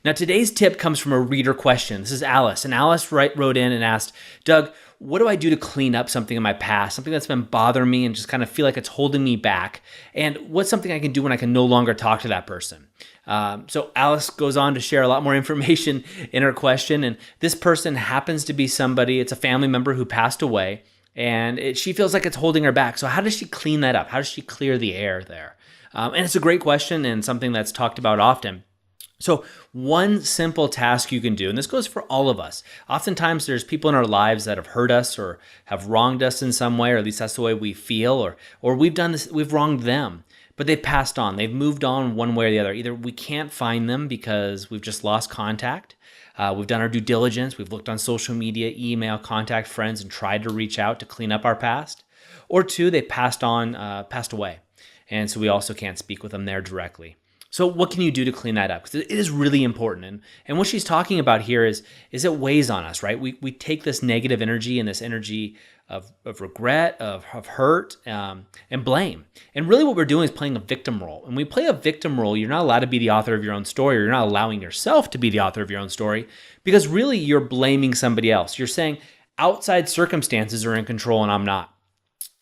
Now, today's tip comes from a reader question. This is Alice. And Alice wrote in and asked, Doug, what do I do to clean up something in my past, something that's been bothering me and just kind of feel like it's holding me back? And what's something I can do when I can no longer talk to that person? So Alice goes on to share a lot more information in her question. And this person happens to be somebody, it's a family member who passed away. And she feels like it's holding her back. So how does she clean that up? How does she clear the air there? And it's a great question and something that's talked about often. So one simple task you can do, and this goes for all of us. Oftentimes there's people in our lives that have hurt us or have wronged us in some way, or at least that's the way we feel, or we've done this, we've wronged them, but they've passed on. They've moved on one way or the other. Either we can't find them because we've just lost contact. We've done our due diligence. We've looked on social media, email, contact friends, and tried to reach out to clean up our past. Or two, they passed away. And so we also can't speak with them there directly. So what can you do to clean that up? Because it is really important. And what she's talking about here is it weighs on us, right? We take this negative energy and this energy of regret, of hurt, and blame. And really what we're doing is playing a victim role. And when we play a victim role, you're not allowed to be the author of your own story, or you're not allowing yourself to be the author of your own story, because really you're blaming somebody else. You're saying outside circumstances are in control and I'm not.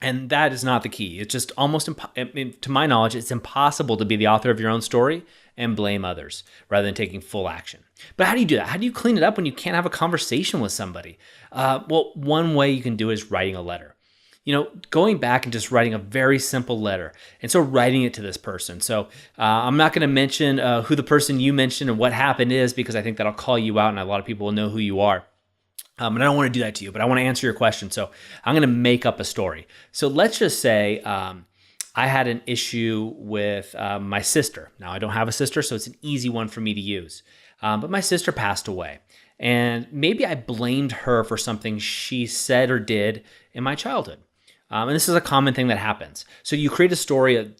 And that is not the key. It's just almost, to my knowledge, it's impossible to be the author of your own story and blame others rather than taking full action. But how do you do that? How do you clean it up when you can't have a conversation with somebody? Well, one way you can do it is writing a letter. Going back and just writing a very simple letter. And so writing it to this person. So I'm not going to mention who the person you mentioned and what happened is, because I think that'll call you out and a lot of people will know who you are. And I don't want to do that to you, but I want to answer your question. So I'm going to make up a story. So let's just say I had an issue with my sister. Now, I don't have a sister, so it's an easy one for me to use. But my sister passed away. And maybe I blamed her for something she said or did in my childhood. And this is a common thing that happens. So you create a story of,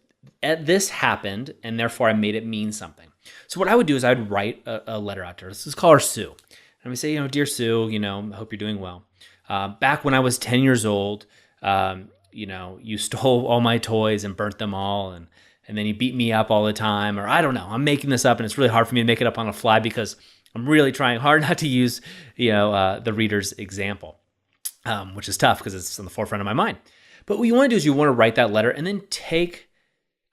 this happened, and therefore I made it mean something. So what I would do is I would write a letter out to her. Let's call her Sue. And we say, Dear Sue, I hope you're doing well. Back when I was 10 years old, you stole all my toys and burnt them all. And then you beat me up all the time. Or I don't know, I'm making this up and it's really hard for me to make it up on the fly because I'm really trying hard not to use, the reader's example, which is tough because it's on the forefront of my mind. But what you want to do is you want to write that letter and then take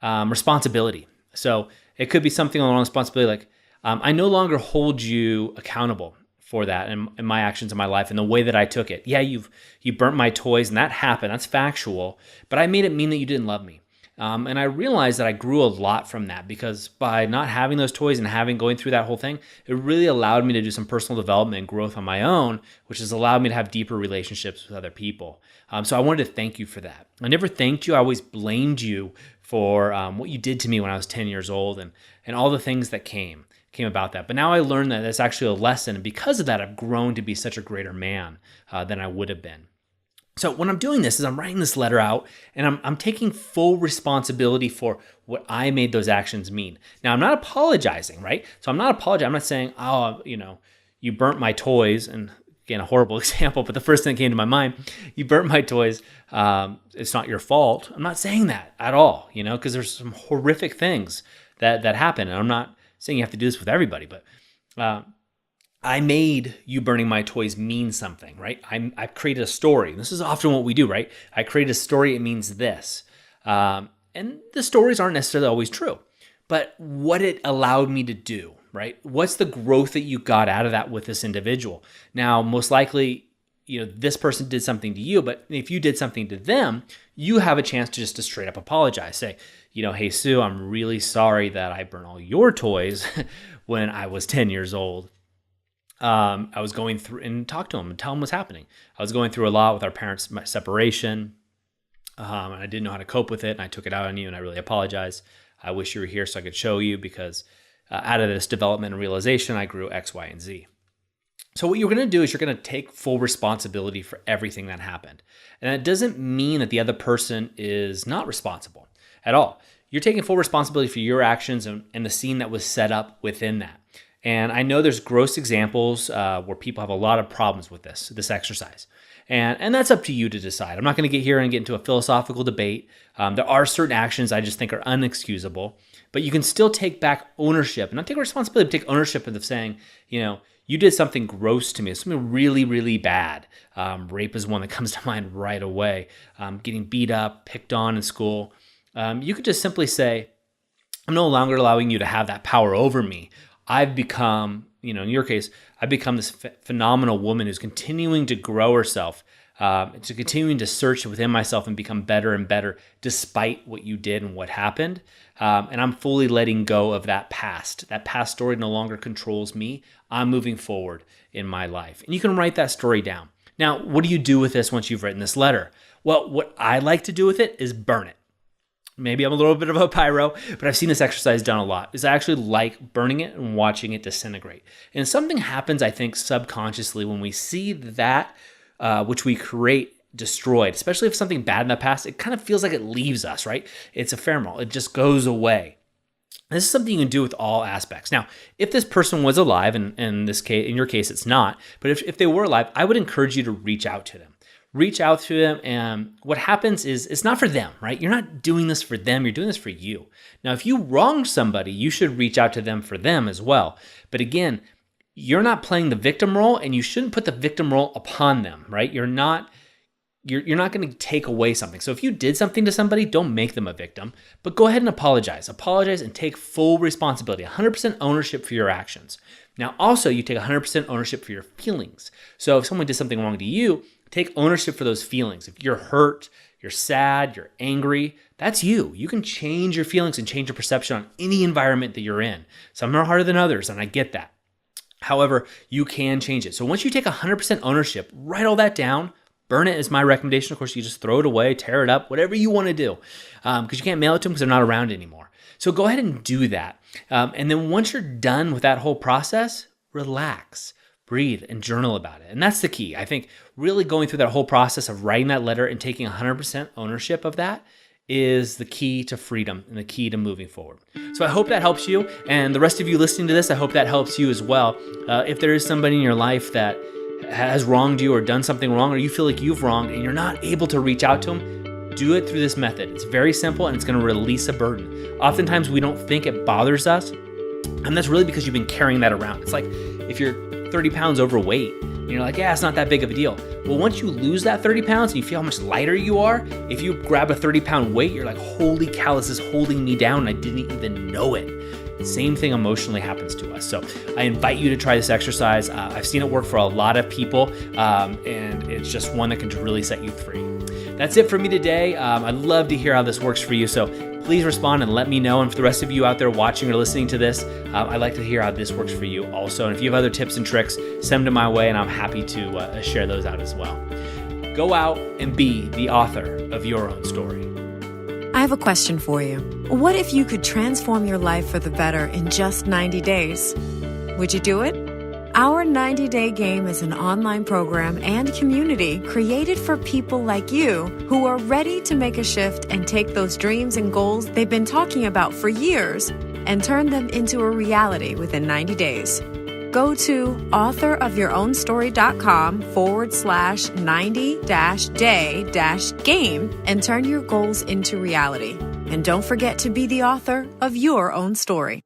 responsibility. So it could be something along responsibility like, I no longer hold you accountable for that and my actions in my life and the way that I took it. Yeah, you burnt my toys and that happened. That's factual. But I made it mean that you didn't love me. And I realized that I grew a lot from that because by not having those toys and going through that whole thing, it really allowed me to do some personal development and growth on my own, which has allowed me to have deeper relationships with other people. So I wanted to thank you for that. I never thanked you. I always blamed you for what you did to me when I was 10 years old and all the things that came about that. But now I learned that that's actually a lesson. And because of that, I've grown to be such a greater man than I would have been. So when I'm doing this is I'm writing this letter out and I'm taking full responsibility for what I made those actions mean. Now I'm not apologizing, right? So I'm not apologizing. I'm not saying, you burnt my toys. And again, a horrible example, but the first thing that came to my mind, you burnt my toys. It's not your fault. I'm not saying that at all, because there's some horrific things that happen. And I'm not saying you have to do this with everybody, but I made you burning my toys mean something, right? I've created a story. This is often what we do, right? I create a story, it means this. And the stories aren't necessarily always true, but what it allowed me to do, right? What's the growth that you got out of that with this individual? Now, most likely, this person did something to you, but if you did something to them, you have a chance to just to straight up apologize. Say, hey, Sue, I'm really sorry that I burned all your toys when I was 10 years old. I was going through and talk to them and tell them what's happening. I was going through a lot with our parents' separation. And I didn't know how to cope with it. And I took it out on you and I really apologize. I wish you were here so I could show you because out of this development and realization, I grew X, Y, and Z. So what you're going to do is you're going to take full responsibility for everything that happened. And that doesn't mean that the other person is not responsible at all. You're taking full responsibility for your actions and the scene that was set up within that. And I know there's gross examples where people have a lot of problems with this exercise. And that's up to you to decide. I'm not going to get here and get into a philosophical debate. There are certain actions I just think are unexcusable, but you can still take back ownership, and not take responsibility, but take ownership of saying, you did something gross to me, something really, really bad. Rape is one that comes to mind right away. Getting beat up, picked on in school. You could just simply say, I'm no longer allowing you to have that power over me. I've become, in your case, I've become this phenomenal woman who's continuing to grow herself, to continuing to search within myself and become better and better despite what you did and what happened. And I'm fully letting go of that past. That past story no longer controls me. I'm moving forward in my life. And you can write that story down. Now, what do you do with this once you've written this letter? Well, what I like to do with it is burn it. Maybe I'm a little bit of a pyro, but I've seen this exercise done a lot, is I actually like burning it and watching it disintegrate. And something happens, I think, subconsciously when we see that which we create destroyed, especially if something bad in the past, it kind of feels like it leaves us, right? It's ephemeral. It just goes away. This is something you can do with all aspects. Now, if this person was alive, and in your case, it's not, but if they were alive, I would encourage you to reach out to them. Reach out to them, and what happens is it's not for them, right? You're not doing this for them. You're doing this for you. Now, if you wronged somebody, you should reach out to them for them as well. But again, you're not playing the victim role, and you shouldn't put the victim role upon them, right? You're not going to take away something. So if you did something to somebody, don't make them a victim, but go ahead and apologize. Apologize and take full responsibility, 100% ownership for your actions. Now, also, you take 100% ownership for your feelings. So if someone did something wrong to you, take ownership for those feelings. If you're hurt, you're sad, you're angry, that's you. You can change your feelings and change your perception on any environment that you're in. Some are harder than others, and I get that. However, you can change it. So once you take 100% ownership, write all that down, burn it is my recommendation. Of course, you just throw it away, tear it up, whatever you want to do, because you can't mail it to them because they're not around anymore. So go ahead and do that. And then once you're done with that whole process, relax. Breathe and journal about it. And that's the key. I think really going through that whole process of writing that letter and taking 100% ownership of that is the key to freedom and the key to moving forward. So I hope that helps you. And the rest of you listening to this, I hope that helps you as well. If there is somebody in your life that has wronged you or done something wrong, or you feel like you've wronged and you're not able to reach out to them, do it through this method. It's very simple and it's going to release a burden. Oftentimes we don't think it bothers us, and that's really because you've been carrying that around. It's like if you're 30 pounds overweight, and you're like, yeah, it's not that big of a deal. Well, once you lose that 30 pounds and you feel how much lighter you are, if you grab a 30-pound weight, you're like, holy cow, this is holding me down, and I didn't even know it. Same thing emotionally happens to us. So I invite you to try this exercise. I've seen it work for a lot of people, and it's just one that can really set you free. That's it for me today. I'd love to hear how this works for you. So please respond and let me know. And for the rest of you out there watching or listening to this, I'd like to hear how this works for you also. And if you have other tips and tricks, send them my way, and I'm happy to share those out as well. Go out and be the author of your own story. I have a question for you. What if you could transform your life for the better in just 90 days? Would you do it? Our 90-Day Game is an online program and community created for people like you who are ready to make a shift and take those dreams and goals they've been talking about for years and turn them into a reality within 90 days. Go to authorofyourownstory.com/90-day-game and turn your goals into reality. And don't forget to be the author of your own story.